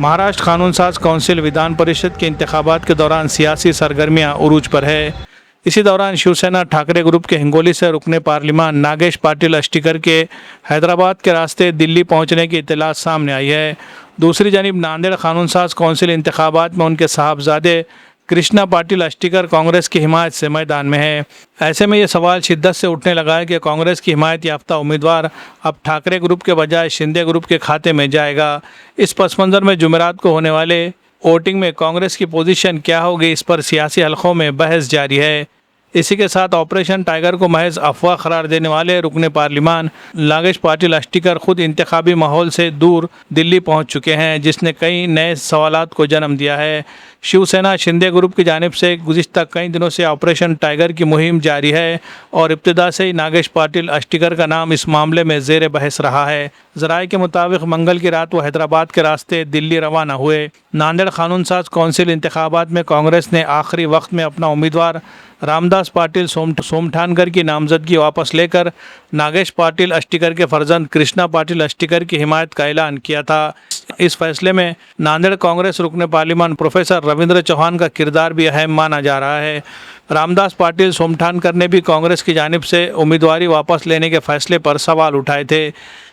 महाराष्ट्र कानून साज काउंसिल विधान परिषद के इंतखाबात के दौरान सियासी सरगर्मियां उरूज पर है। इसी दौरान शिवसेना ठाकरे ग्रुप के हिंगोली से रुकने पार्लिमान नागेश पाटिल अष्टिकर के हैदराबाद के रास्ते दिल्ली पहुंचने की इत्तला सामने आई है। दूसरी जानिब नांदेड़ कानून साज काउंसिल इंतखाबात में उनके साहबजादे कृष्णा पाटिल अष्टिकर कांग्रेस की हिमायत से मैदान में है। ऐसे में ये सवाल शिद्दत से उठने लगा है कि कांग्रेस की हिमायत याफ्ता उम्मीदवार अब ठाकरे ग्रुप के बजाय शिंदे ग्रुप के खाते में जाएगा। इस पस मंज़र में जुमेरात को होने वाले वोटिंग में कांग्रेस की पोजीशन क्या होगी, इस पर सियासी हलकों में बहस जारी है। इसी के साथ ऑपरेशन टाइगर को महज अफवाह करार देने वाले रुकने पार्लिमान नागेश पाटिल अष्टिकर खुद इंतखाबी माहौल से दूर दिल्ली पहुंच चुके हैं, जिसने कई नए सवालात को जन्म दिया है। शिवसेना शिंदे ग्रुप की जानिब से गुज़िश्ता कई दिनों से ऑपरेशन टाइगर की मुहिम जारी है और इब्तिदा से ही नागेश पाटिल अष्टिकर का नाम इस मामले में ज़ेर बहस रहा है। ज़राए के मुताबिक मंगल की रात वो हैदराबाद के रास्ते दिल्ली रवाना हुए। नांदेड़ कानून साज कौंसिल इंतखाबात में कांग्रेस ने आखिरी वक्त में अपना उम्मीदवार रामदास पाटिल सोमठानकर की नामजदगी वापस लेकर नागेश पाटिल अष्टिकर के फर्जंद कृष्णा पाटिल अष्टिकर की हिमायत का ऐलान किया था। इस फैसले में नांदेड़ कांग्रेस रुकने पार्लिमान प्रोफेसर रविंद्र चौहान का किरदार भी अहम माना जा रहा है। रामदास पाटिल सोमठानकर ने भी कांग्रेस की जानिब से उम्मीदवारी वापस लेने के फैसले पर सवाल उठाए थे।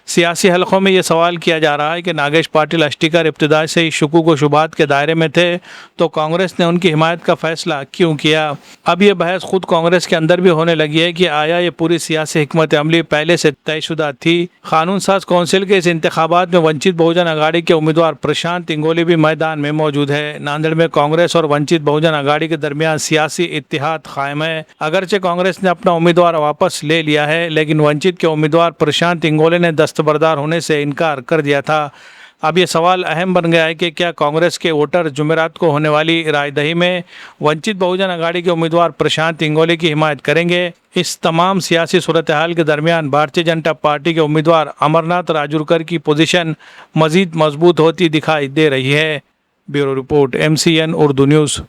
सियासी हलकों में ये सवाल किया जा रहा है कि नागेश पाटिल अष्टिकर इब्तिदा से ही शुकूक व शुबात के दायरे में थे, तो कांग्रेस ने उनकी हिमायत का फैसला क्यों किया। अब ये बहस खुद कांग्रेस के अंदर भी होने लगी है कि आया ये पूरी सियासी हिकमत अमली पहले से तयशुदा थी। कानून साज कौंसिल के इस इंतखाबात में वंचित बहुजन अघाड़ी के उम्मीदवार प्रशांत इंगोली भी मैदान में मौजूद है। नांदेड़ में कांग्रेस और वंचित बहुजन अघाड़ी के दरमियान सियासी इत्तिहाद कायम है। अगरचे कांग्रेस ने अपना उम्मीदवार वापस ले लिया है, लेकिन वंचित के उम्मीदवार प्रशांत इंगोले ने दस्तबरदार होने से इनकार कर दिया था। अब ये सवाल अहम बन गया है कि क्या कांग्रेस के वोटर जुमेरात को होने वाली रायदही में वंचित बहुजन अघाड़ी के उम्मीदवार प्रशांत इंगोले की हिमायत करेंगे। इस तमाम सियासी सूरत हाल के दरमियान भारतीय जनता पार्टी के उम्मीदवार अमरनाथ राजूरकर की पोजीशन मजीद मजबूत होती दिखाई दे रही है। Bureau report, MCN Urdu news.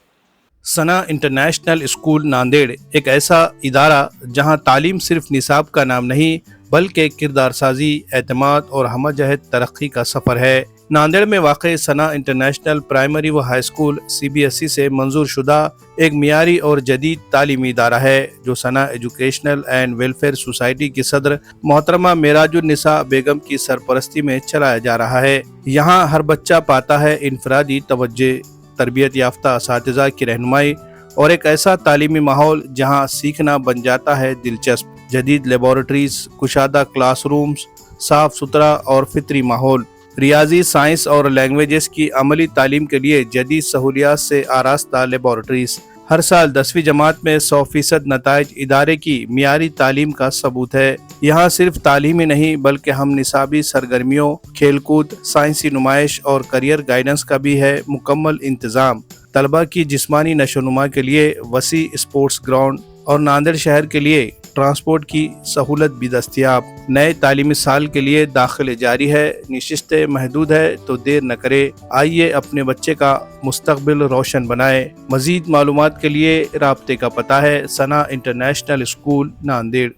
Sana international school Nanded एक ऐसा इदारा जहां तालीम सिर्फ निसाब का नाम नहीं बल्कि किरदार साजी, एतमाद और हमजहत तरक्की का सफ़र है। नांदेड़ में वाक़ सना इंटरनेशनल प्राइमरी व हाई स्कूल CBSE से मंजूर शुदा एक मियारी और जदीद तालीमी इदारा है, जो सना एजुकेशनल एंड वेलफेयर सोसाइटी की सदर मोहतरमा मेराजुन्निसा बेगम की सरपरस्ती में चलाया जा रहा है। यहाँ हर बच्चा पाता है इनफरादी तवज्जो, तरबियत याफ्ता असातिज़ा की रहनुमाई और एक ऐसा तालीमी माहौल जहाँ सीखना बन जाता है दिलचस्प। जदीद लेबॉरेटरीज, कुशादा क्लासरूम्स, साफ सुथरा और फितरी माहौल, रियाजी, साइंस और लैंग्वेजेस की अमली तालीम के लिए जदीद सहूलियात से आरास्ता लेबॉरेटरीज। हर साल 10वीं जमात में 100% नताइज इदारे की मियारी तालीम का सबूत है। यहाँ सिर्फ तालीम ही नहीं बल्कि हम निसाबी सरगर्मियों, खेलकूद, साइंसी नुमाइश और करियर गाइडेंस का भी है मुकम्मल इंतज़ाम। तलबा की जिस्मानी नशोनुमा के लिए वसी स्पोर्ट्स ग्राउंड और नांदेड़ शहर के लिए ट्रांसपोर्ट की सहूलत भी दस्तयाब। नए तालीमी साल के लिए दाखिले जारी है, नशिस्तें महदूद है, तो देर न करे, आइए अपने बच्चे का मुस्तकबिल रोशन बनाए। मजीद मालूमात के लिए राब्ते का पता है सना इंटरनेशनल स्कूल नांदेड़।